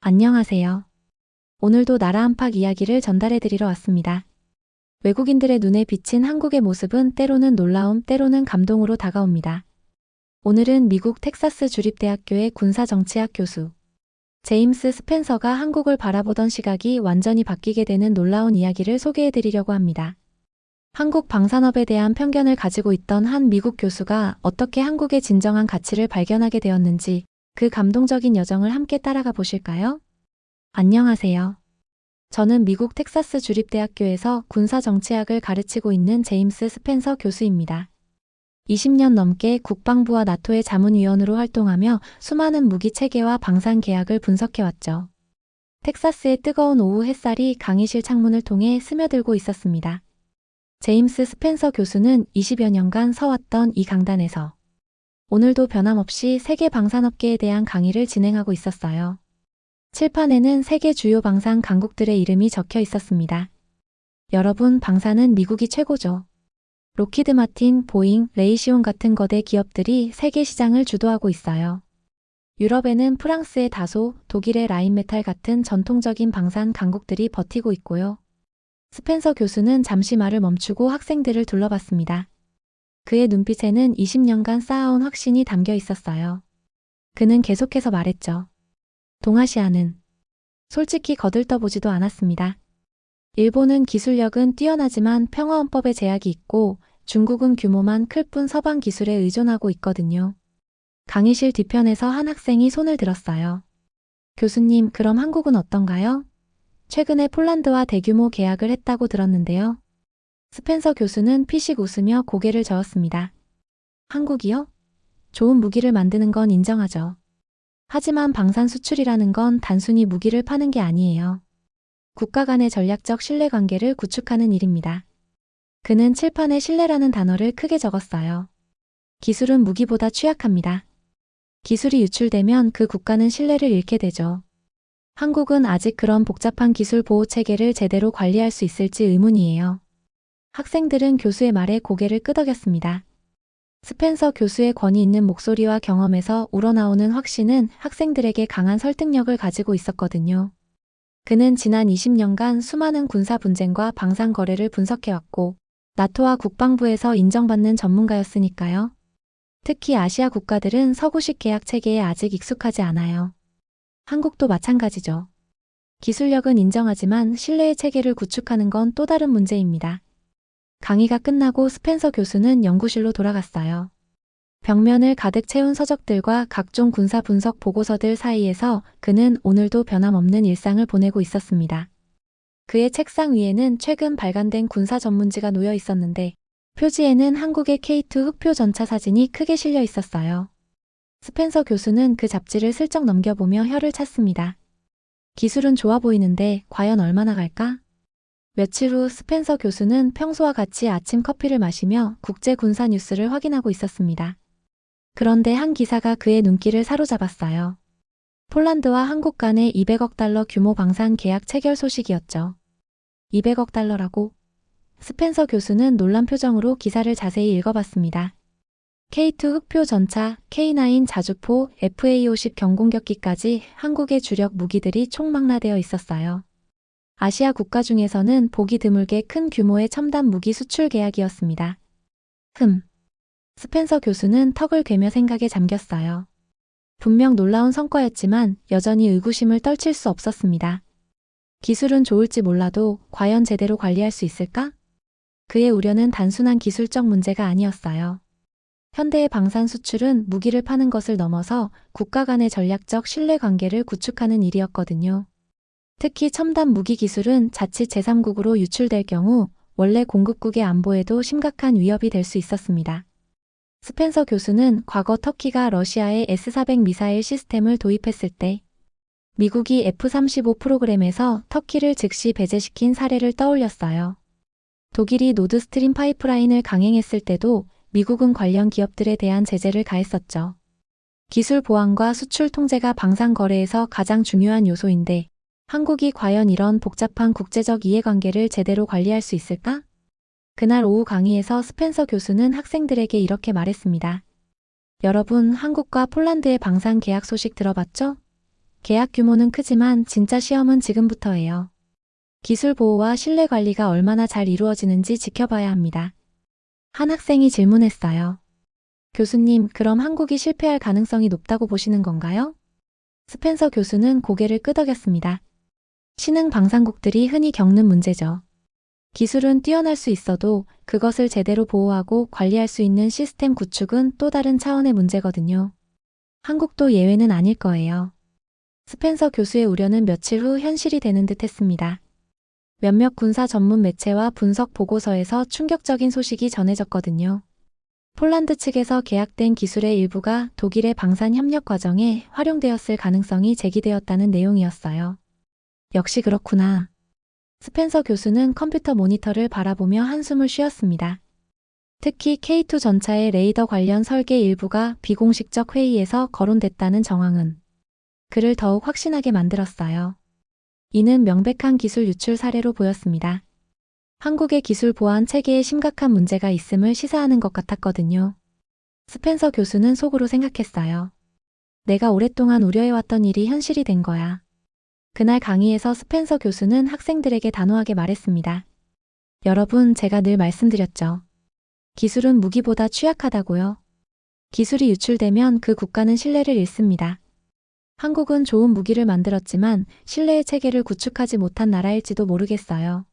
안녕하세요. 오늘도 나라 안팎 이야기를 전달해드리러 왔습니다. 외국인들의 눈에 비친 한국의 모습은 때로는 놀라움, 때로는 감동으로 다가옵니다. 오늘은 미국 텍사스 주립대학교의 군사정치학 교수 제임스 스펜서가 한국을 바라보던 시각이 완전히 바뀌게 되는 놀라운 이야기를 소개해드리려고 합니다. 한국 방산업에 대한 편견을 가지고 있던 한 미국 교수가 어떻게 한국의 진정한 가치를 발견하게 되었는지 그 감동적인 여정을 함께 따라가 보실까요? 안녕하세요. 저는 미국 텍사스 주립대학교에서 군사정치학을 가르치고 있는 제임스 스펜서 교수입니다. 20년 넘게 국방부와 나토의 자문위원으로 활동하며 수많은 무기 체계와 방산 계약을 분석해왔죠. 텍사스의 뜨거운 오후 햇살이 강의실 창문을 통해 스며들고 있었습니다. 제임스 스펜서 교수는 20여 년간 서왔던 이 강단에서 오늘도 변함없이 세계 방산업계에 대한 강의를 진행하고 있었어요. 칠판에는 세계 주요 방산 강국들의 이름이 적혀 있었습니다. 여러분, 방산은 미국이 최고죠. 록히드 마틴, 보잉, 레이시온 같은 거대 기업들이 세계 시장을 주도하고 있어요. 유럽에는 프랑스의 다소, 독일의 라인메탈 같은 전통적인 방산 강국들이 버티고 있고요. 스펜서 교수는 잠시 말을 멈추고 학생들을 둘러봤습니다. 그의 눈빛에는 20년간 쌓아온 확신이 담겨 있었어요. 그는 계속해서 말했죠. 동아시아는 솔직히 거들떠보지도 않았습니다. 일본은 기술력은 뛰어나지만 평화헌법에 제약이 있고 중국은 규모만 클 뿐 서방 기술에 의존하고 있거든요. 강의실 뒤편에서 한 학생이 손을 들었어요. 교수님, 그럼 한국은 어떤가요? 최근에 폴란드와 대규모 계약을 했다고 들었는데요. 스펜서 교수는 피식 웃으며 고개를 저었습니다. 한국이요? 좋은 무기를 만드는 건 인정하죠. 하지만 방산 수출이라는 건 단순히 무기를 파는 게 아니에요. 국가 간의 전략적 신뢰관계를 구축하는 일입니다. 그는 칠판에 신뢰라는 단어를 크게 적었어요. 기술은 무기보다 취약합니다. 기술이 유출되면 그 국가는 신뢰를 잃게 되죠. 한국은 아직 그런 복잡한 기술 보호 체계를 제대로 관리할 수 있을지 의문이에요. 학생들은 교수의 말에 고개를 끄덕였습니다. 스펜서 교수의 권위 있는 목소리와 경험에서 우러나오는 확신은 학생들에게 강한 설득력을 가지고 있었거든요. 그는 지난 20년간 수많은 군사 분쟁과 방산 거래를 분석해왔고 나토와 국방부에서 인정받는 전문가였으니까요. 특히 아시아 국가들은 서구식 계약 체계에 아직 익숙하지 않아요. 한국도 마찬가지죠. 기술력은 인정하지만 신뢰의 체계를 구축하는 건 또 다른 문제입니다. 강의가 끝나고 스펜서 교수는 연구실로 돌아갔어요. 벽면을 가득 채운 서적들과 각종 군사 분석 보고서들 사이에서 그는 오늘도 변함없는 일상을 보내고 있었습니다. 그의 책상 위에는 최근 발간된 군사 전문지가 놓여 있었는데 표지에는 한국의 K2 흑표 전차 사진이 크게 실려 있었어요. 스펜서 교수는 그 잡지를 슬쩍 넘겨보며 혀를 찼습니다. 기술은 좋아 보이는데 과연 얼마나 갈까? 며칠 후 스펜서 교수는 평소와 같이 아침 커피를 마시며 국제 군사 뉴스를 확인하고 있었습니다. 그런데 한 기사가 그의 눈길을 사로잡았어요. 폴란드와 한국 간의 200억 달러 규모 방산 계약 체결 소식이었죠. 200억 달러라고? 스펜서 교수는 놀란 표정으로 기사를 자세히 읽어봤습니다. K2 흑표 전차, K9 자주포, FA50 경공격기까지 한국의 주력 무기들이 총망라되어 있었어요. 아시아 국가 중에서는 보기 드물게 큰 규모의 첨단 무기 수출 계약이었습니다. 스펜서 교수는 턱을 괴며 생각에 잠겼어요. 분명 놀라운 성과였지만 여전히 의구심을 떨칠 수 없었습니다. 기술은 좋을지 몰라도 과연 제대로 관리할 수 있을까? 그의 우려는 단순한 기술적 문제가 아니었어요. 현대의 방산 수출은 무기를 파는 것을 넘어서 국가 간의 전략적 신뢰관계를 구축하는 일이었거든요. 특히 첨단 무기 기술은 자칫 제3국으로 유출될 경우 원래 공급국의 안보에도 심각한 위협이 될 수 있었습니다. 스펜서 교수는 과거 터키가 러시아에 S-400 미사일 시스템을 도입했을 때 미국이 F-35 프로그램에서 터키를 즉시 배제시킨 사례를 떠올렸어요. 독일이 노드스트림 파이프라인을 강행했을 때도 미국은 관련 기업들에 대한 제재를 가했었죠. 기술 보안과 수출 통제가 방산 거래에서 가장 중요한 요소인데 한국이 과연 이런 복잡한 국제적 이해관계를 제대로 관리할 수 있을까? 그날 오후 강의에서 스펜서 교수는 학생들에게 이렇게 말했습니다. 여러분, 한국과 폴란드의 방산 계약 소식 들어봤죠? 계약 규모는 크지만 진짜 시험은 지금부터예요. 기술 보호와 신뢰 관리가 얼마나 잘 이루어지는지 지켜봐야 합니다. 한 학생이 질문했어요. 교수님, 그럼 한국이 실패할 가능성이 높다고 보시는 건가요? 스펜서 교수는 고개를 끄덕였습니다. 신흥 방산국들이 흔히 겪는 문제죠. 기술은 뛰어날 수 있어도 그것을 제대로 보호하고 관리할 수 있는 시스템 구축은 또 다른 차원의 문제거든요. 한국도 예외는 아닐 거예요. 스펜서 교수의 우려는 며칠 후 현실이 되는 듯 했습니다. 몇몇 군사 전문 매체와 분석 보고서에서 충격적인 소식이 전해졌거든요. 폴란드 측에서 계약된 기술의 일부가 독일의 방산 협력 과정에 활용되었을 가능성이 제기되었다는 내용이었어요. 역시 그렇구나. 스펜서 교수는 컴퓨터 모니터를 바라보며 한숨을 쉬었습니다. 특히 K2 전차의 레이더 관련 설계 일부가 비공식적 회의에서 거론됐다는 정황은 그를 더욱 확신하게 만들었어요. 이는 명백한 기술 유출 사례로 보였습니다. 한국의 기술 보안 체계에 심각한 문제가 있음을 시사하는 것 같았거든요. 스펜서 교수는 속으로 생각했어요. 내가 오랫동안 우려해왔던 일이 현실이 된 거야. 그날 강의에서 스펜서 교수는 학생들에게 단호하게 말했습니다. 여러분, 제가 늘 말씀드렸죠. 기술은 무기보다 취약하다고요. 기술이 유출되면 그 국가는 신뢰를 잃습니다. 한국은 좋은 무기를 만들었지만 신뢰의 체계를 구축하지 못한 나라일지도 모르겠어요.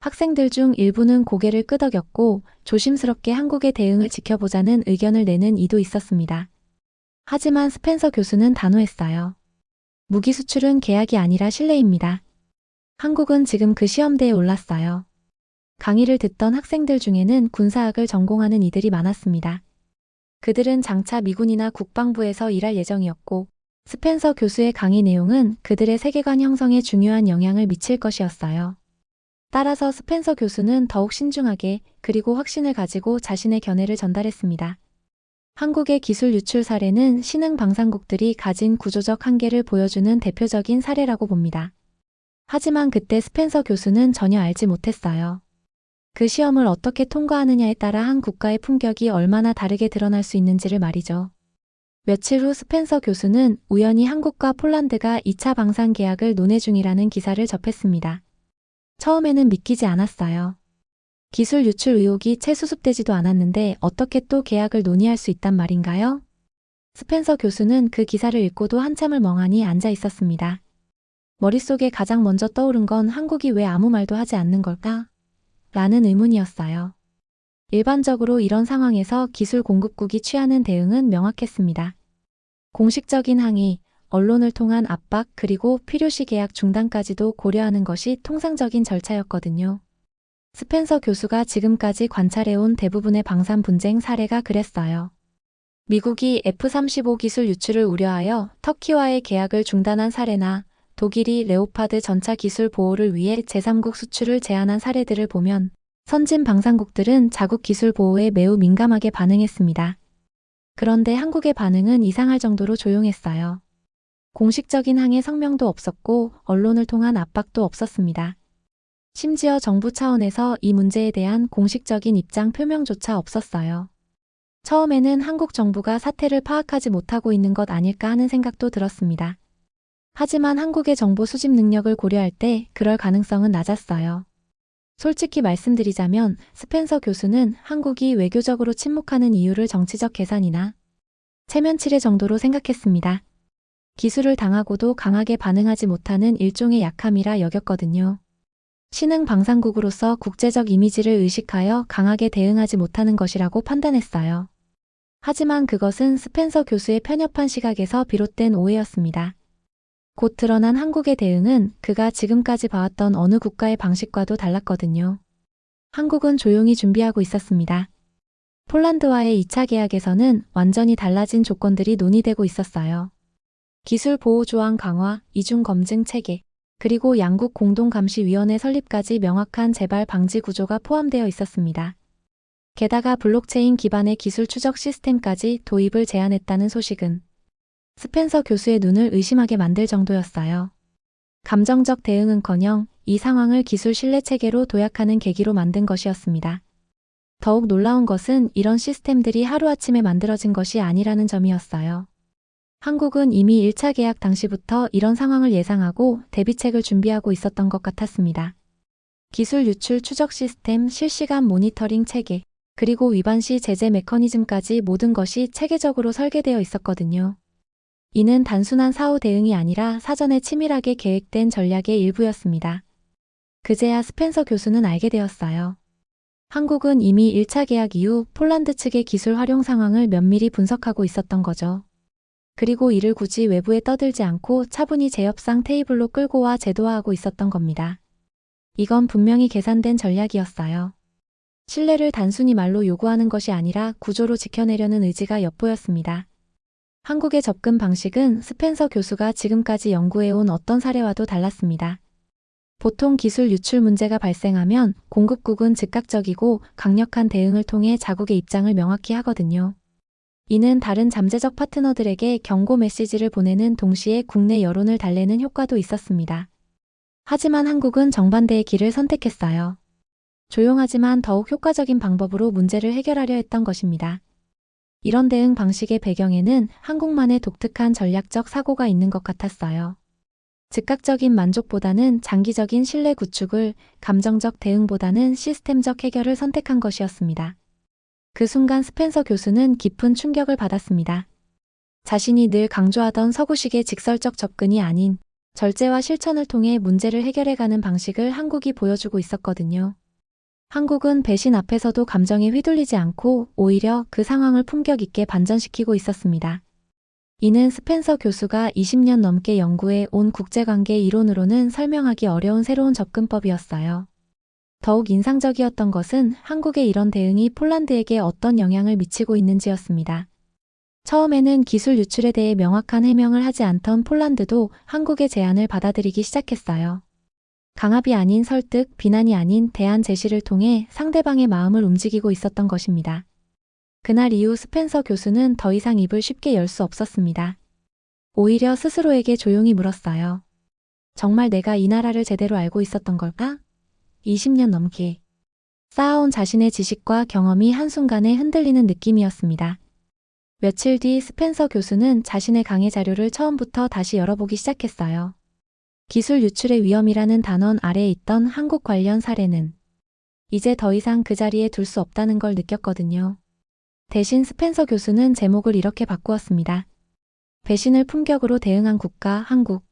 학생들 중 일부는 고개를 끄덕였고 조심스럽게 한국의 대응을 지켜보자는 의견을 내는 이도 있었습니다. 하지만 스펜서 교수는 단호했어요. 무기 수출은 계약이 아니라 신뢰입니다. 한국은 지금 그 시험대에 올랐어요. 강의를 듣던 학생들 중에는 군사학을 전공하는 이들이 많았습니다. 그들은 장차 미군이나 국방부에서 일할 예정이었고 스펜서 교수의 강의 내용은 그들의 세계관 형성에 중요한 영향을 미칠 것이었어요. 따라서 스펜서 교수는 더욱 신중하게 그리고 확신을 가지고 자신의 견해를 전달했습니다. 한국의 기술 유출 사례는 신흥 방산국들이 가진 구조적 한계를 보여주는 대표적인 사례라고 봅니다. 하지만 그때 스펜서 교수는 전혀 알지 못했어요. 그 시험을 어떻게 통과하느냐에 따라 한 국가의 품격이 얼마나 다르게 드러날 수 있는지를 말이죠. 며칠 후 스펜서 교수는 우연히 한국과 폴란드가 2차 방산 계약을 논의 중이라는 기사를 접했습니다. 처음에는 믿기지 않았어요. 기술 유출 의혹이 채 수습되지도 않았는데 어떻게 또 계약을 논의할 수 있단 말인가요? 스펜서 교수는 그 기사를 읽고도 한참을 멍하니 앉아 있었습니다. 머릿속에 가장 먼저 떠오른 건 한국이 왜 아무 말도 하지 않는 걸까? 라는 의문이었어요. 일반적으로 이런 상황에서 기술 공급국이 취하는 대응은 명확했습니다. 공식적인 항의, 언론을 통한 압박 그리고 필요시 계약 중단까지도 고려하는 것이 통상적인 절차였거든요. 스펜서 교수가 지금까지 관찰해온 대부분의 방산 분쟁 사례가 그랬어요. 미국이 F-35 기술 유출을 우려하여 터키와의 계약을 중단한 사례나 독일이 레오파드 전차 기술 보호를 위해 제3국 수출을 제한한 사례들을 보면 선진 방산국들은 자국 기술 보호에 매우 민감하게 반응했습니다. 그런데 한국의 반응은 이상할 정도로 조용했어요. 공식적인 항의 성명도 없었고 언론을 통한 압박도 없었습니다. 심지어 정부 차원에서 이 문제에 대한 공식적인 입장 표명조차 없었어요. 처음에는 한국 정부가 사태를 파악하지 못하고 있는 것 아닐까 하는 생각도 들었습니다. 하지만 한국의 정보 수집 능력을 고려할 때 그럴 가능성은 낮았어요. 솔직히 말씀드리자면 스펜서 교수는 한국이 외교적으로 침묵하는 이유를 정치적 계산이나 체면치레 정도로 생각했습니다. 기술을 당하고도 강하게 반응하지 못하는 일종의 약함이라 여겼거든요. 신흥 방산국으로서 국제적 이미지를 의식하여 강하게 대응하지 못하는 것이라고 판단했어요. 하지만 그것은 스펜서 교수의 편협한 시각에서 비롯된 오해였습니다. 곧 드러난 한국의 대응은 그가 지금까지 봐왔던 어느 국가의 방식과도 달랐거든요. 한국은 조용히 준비하고 있었습니다. 폴란드와의 2차 계약에서는 완전히 달라진 조건들이 논의되고 있었어요. 기술 보호 조항 강화, 이중 검증 체계, 그리고 양국 공동감시위원회 설립까지 명확한 재발 방지 구조가 포함되어 있었습니다. 게다가 블록체인 기반의 기술 추적 시스템까지 도입을 제안했다는 소식은 스펜서 교수의 눈을 의심하게 만들 정도였어요. 감정적 대응은커녕 이 상황을 기술 신뢰 체계로 도약하는 계기로 만든 것이었습니다. 더욱 놀라운 것은 이런 시스템들이 하루아침에 만들어진 것이 아니라는 점이었어요. 한국은 이미 1차 계약 당시부터 이런 상황을 예상하고 대비책을 준비하고 있었던 것 같았습니다. 기술 유출 추적 시스템, 실시간 모니터링 체계, 그리고 위반 시 제재 메커니즘까지 모든 것이 체계적으로 설계되어 있었거든요. 이는 단순한 사후 대응이 아니라 사전에 치밀하게 계획된 전략의 일부였습니다. 그제야 스펜서 교수는 알게 되었어요. 한국은 이미 1차 계약 이후 폴란드 측의 기술 활용 상황을 면밀히 분석하고 있었던 거죠. 그리고 이를 굳이 외부에 떠들지 않고 차분히 재협상 테이블로 끌고 와 제도화하고 있었던 겁니다. 이건 분명히 계산된 전략이었어요. 신뢰를 단순히 말로 요구하는 것이 아니라 구조로 지켜내려는 의지가 엿보였습니다. 한국의 접근 방식은 스펜서 교수가 지금까지 연구해온 어떤 사례와도 달랐습니다. 보통 기술 유출 문제가 발생하면 공급국은 즉각적이고 강력한 대응을 통해 자국의 입장을 명확히 하거든요. 이는 다른 잠재적 파트너들에게 경고 메시지를 보내는 동시에 국내 여론을 달래는 효과도 있었습니다. 하지만 한국은 정반대의 길을 선택했어요. 조용하지만 더욱 효과적인 방법으로 문제를 해결하려 했던 것입니다. 이런 대응 방식의 배경에는 한국만의 독특한 전략적 사고가 있는 것 같았어요. 즉각적인 만족보다는 장기적인 신뢰 구축을, 감정적 대응보다는 시스템적 해결을 선택한 것이었습니다. 그 순간 스펜서 교수는 깊은 충격을 받았습니다. 자신이 늘 강조하던 서구식의 직설적 접근이 아닌 절제와 실천을 통해 문제를 해결해가는 방식을 한국이 보여주고 있었거든요. 한국은 배신 앞에서도 감정에 휘둘리지 않고 오히려 그 상황을 품격 있게 반전시키고 있었습니다. 이는 스펜서 교수가 20년 넘게 연구해 온 국제관계 이론으로는 설명하기 어려운 새로운 접근법이었어요. 더욱 인상적이었던 것은 한국의 이런 대응이 폴란드에게 어떤 영향을 미치고 있는지였습니다. 처음에는 기술 유출에 대해 명확한 해명을 하지 않던 폴란드도 한국의 제안을 받아들이기 시작했어요. 강압이 아닌 설득, 비난이 아닌 대안 제시를 통해 상대방의 마음을 움직이고 있었던 것입니다. 그날 이후 스펜서 교수는 더 이상 입을 쉽게 열 수 없었습니다. 오히려 스스로에게 조용히 물었어요. 정말 내가 이 나라를 제대로 알고 있었던 걸까? 20년 넘게 쌓아온 자신의 지식과 경험이 한순간에 흔들리는 느낌이었습니다. 며칠 뒤 스펜서 교수는 자신의 강의 자료를 처음부터 다시 열어보기 시작했어요. 기술 유출의 위험이라는 단원 아래에 있던 한국 관련 사례는 이제 더 이상 그 자리에 둘 수 없다는 걸 느꼈거든요. 대신 스펜서 교수는 제목을 이렇게 바꾸었습니다. 배신을 품격으로 대응한 국가 한국.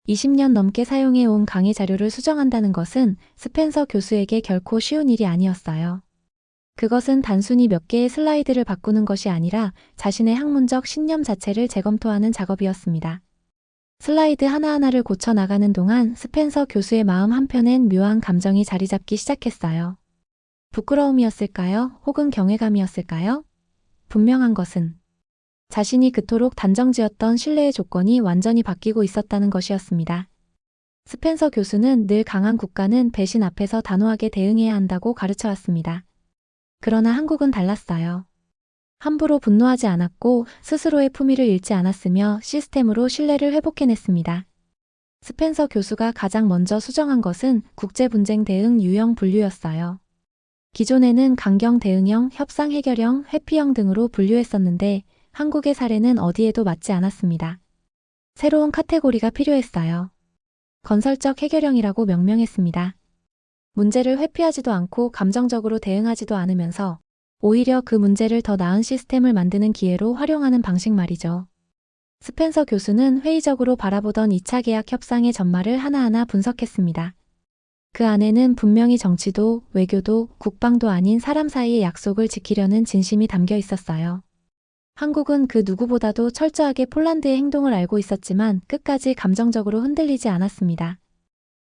20년 넘게 사용해온 강의 자료를 수정한다는 것은 스펜서 교수에게 결코 쉬운 일이 아니었어요. 그것은 단순히 몇 개의 슬라이드를 바꾸는 것이 아니라 자신의 학문적 신념 자체를 재검토하는 작업이었습니다. 슬라이드 하나하나를 고쳐 나가는 동안 스펜서 교수의 마음 한편엔 묘한 감정이 자리 잡기 시작했어요. 부끄러움이었을까요? 혹은 경외감이었을까요? 분명한 것은 자신이 그토록 단정지었던 신뢰의 조건이 완전히 바뀌고 있었다는 것이었습니다. 스펜서 교수는 늘 강한 국가는 배신 앞에서 단호하게 대응해야 한다고 가르쳐왔습니다. 그러나 한국은 달랐어요. 함부로 분노하지 않았고 스스로의 품위를 잃지 않았으며 시스템으로 신뢰를 회복해냈습니다. 스펜서 교수가 가장 먼저 수정한 것은 국제분쟁 대응 유형 분류였어요. 기존에는 강경 대응형, 협상 해결형, 회피형 등으로 분류했었는데 한국의 사례는 어디에도 맞지 않았습니다. 새로운 카테고리가 필요했어요. 건설적 해결형이라고 명명했습니다. 문제를 회피하지도 않고 감정적으로 대응하지도 않으면서 오히려 그 문제를 더 나은 시스템을 만드는 기회로 활용하는 방식 말이죠. 스펜서 교수는 회의적으로 바라보던 2차 계약 협상의 전말을 하나하나 분석했습니다. 그 안에는 분명히 정치도, 외교도, 국방도 아닌 사람 사이의 약속을 지키려는 진심이 담겨 있었어요. 한국은 그 누구보다도 철저하게 폴란드의 행동을 알고 있었지만 끝까지 감정적으로 흔들리지 않았습니다.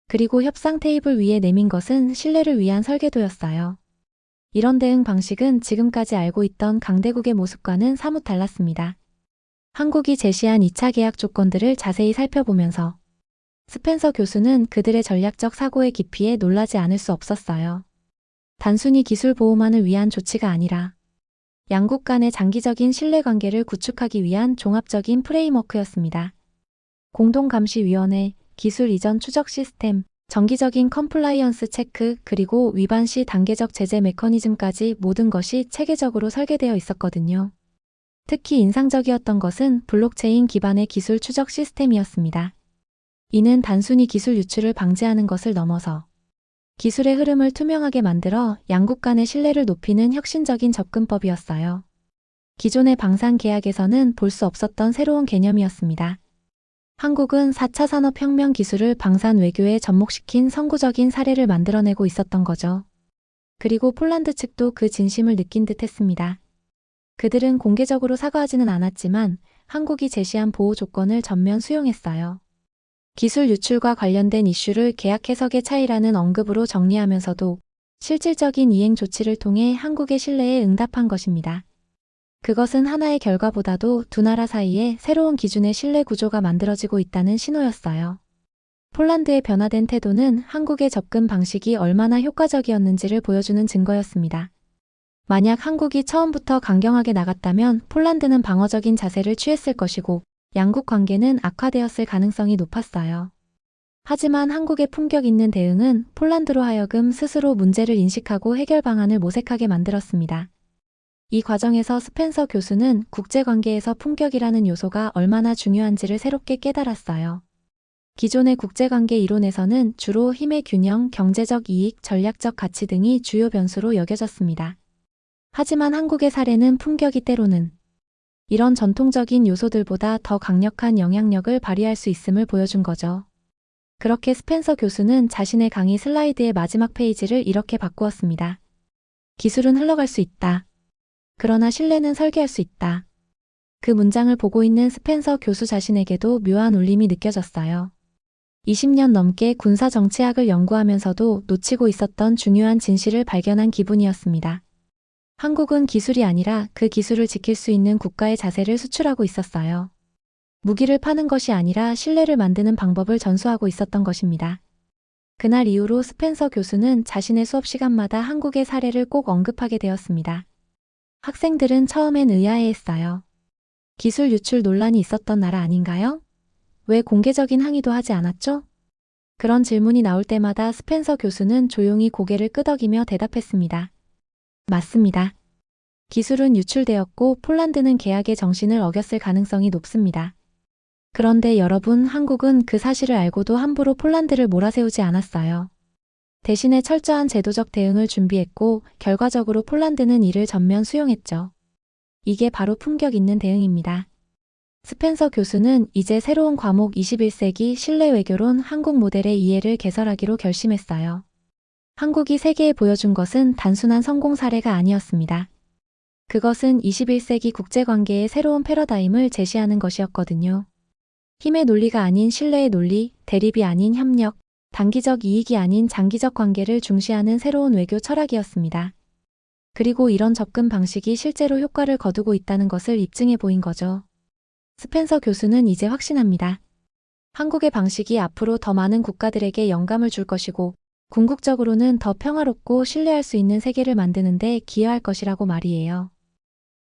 그리고 협상 테이블 위에 내민 것은 신뢰를 위한 설계도였어요. 이런 대응 방식은 지금까지 알고 있던 강대국의 모습과는 사뭇 달랐습니다. 한국이 제시한 2차 계약 조건들을 자세히 살펴보면서 스펜서 교수는 그들의 전략적 사고의 깊이에 놀라지 않을 수 없었어요. 단순히 기술 보호만을 위한 조치가 아니라 양국 간의 장기적인 신뢰관계를 구축하기 위한 종합적인 프레임워크였습니다. 공동감시위원회, 기술 이전 추적 시스템, 정기적인 컴플라이언스 체크, 그리고 위반 시 단계적 제재 메커니즘까지 모든 것이 체계적으로 설계되어 있었거든요. 특히 인상적이었던 것은 블록체인 기반의 기술 추적 시스템이었습니다. 이는 단순히 기술 유출을 방지하는 것을 넘어서 기술의 흐름을 투명하게 만들어 양국 간의 신뢰를 높이는 혁신적인 접근법이었어요. 기존의 방산 계약에서는 볼 수 없었던 새로운 개념이었습니다. 한국은 4차 산업혁명 기술을 방산 외교에 접목시킨 선구적인 사례를 만들어내고 있었던 거죠. 그리고 폴란드 측도 그 진심을 느낀 듯 했습니다. 그들은 공개적으로 사과하지는 않았지만 한국이 제시한 보호 조건을 전면 수용했어요. 기술 유출과 관련된 이슈를 계약 해석의 차이라는 언급으로 정리하면서도 실질적인 이행 조치를 통해 한국의 신뢰에 응답한 것입니다. 그것은 하나의 결과보다도 두 나라 사이에 새로운 기준의 신뢰 구조가 만들어지고 있다는 신호였어요. 폴란드의 변화된 태도는 한국의 접근 방식이 얼마나 효과적이었는지를 보여주는 증거였습니다. 만약 한국이 처음부터 강경하게 나갔다면 폴란드는 방어적인 자세를 취했을 것이고 양국 관계는 악화되었을 가능성이 높았어요. 하지만 한국의 품격 있는 대응은 폴란드로 하여금 스스로 문제를 인식하고 해결 방안을 모색하게 만들었습니다. 이 과정에서 스펜서 교수는 국제관계에서 품격이라는 요소가 얼마나 중요한지를 새롭게 깨달았어요. 기존의 국제관계 이론에서는 주로 힘의 균형, 경제적 이익, 전략적 가치 등이 주요 변수로 여겨졌습니다. 하지만 한국의 사례는 품격이 때로는 이런 전통적인 요소들보다 더 강력한 영향력을 발휘할 수 있음을 보여준 거죠. 그렇게 스펜서 교수는 자신의 강의 슬라이드의 마지막 페이지를 이렇게 바꾸었습니다. 기술은 흘러갈 수 있다. 그러나 신뢰는 설계할 수 있다. 그 문장을 보고 있는 스펜서 교수 자신에게도 묘한 울림이 느껴졌어요. 20년 넘게 군사 정치학을 연구하면서도 놓치고 있었던 중요한 진실을 발견한 기분이었습니다. 한국은 기술이 아니라 그 기술을 지킬 수 있는 국가의 자세를 수출하고 있었어요. 무기를 파는 것이 아니라 신뢰를 만드는 방법을 전수하고 있었던 것입니다. 그날 이후로 스펜서 교수는 자신의 수업 시간마다 한국의 사례를 꼭 언급하게 되었습니다. 학생들은 처음엔 의아해했어요. 기술 유출 논란이 있었던 나라 아닌가요? 왜 공개적인 항의도 하지 않았죠? 그런 질문이 나올 때마다 스펜서 교수는 조용히 고개를 끄덕이며 대답했습니다. 맞습니다. 기술은 유출되었고 폴란드는 계약의 정신을 어겼을 가능성이 높습니다. 그런데 여러분, 한국은 그 사실을 알고도 함부로 폴란드를 몰아세우지 않았어요. 대신에 철저한 제도적 대응을 준비했고 결과적으로 폴란드는 이를 전면 수용했죠. 이게 바로 품격 있는 대응입니다. 스펜서 교수는 이제 새로운 과목 21세기 신뢰 외교론 한국 모델의 이해를 개설하기로 결심했어요. 한국이 세계에 보여준 것은 단순한 성공 사례가 아니었습니다. 그것은 21세기 국제관계의 새로운 패러다임을 제시하는 것이었거든요. 힘의 논리가 아닌 신뢰의 논리, 대립이 아닌 협력, 단기적 이익이 아닌 장기적 관계를 중시하는 새로운 외교 철학이었습니다. 그리고 이런 접근 방식이 실제로 효과를 거두고 있다는 것을 입증해 보인 거죠. 스펜서 교수는 이제 확신합니다. 한국의 방식이 앞으로 더 많은 국가들에게 영감을 줄 것이고 궁극적으로는 더 평화롭고 신뢰할 수 있는 세계를 만드는 데 기여할 것이라고 말이에요.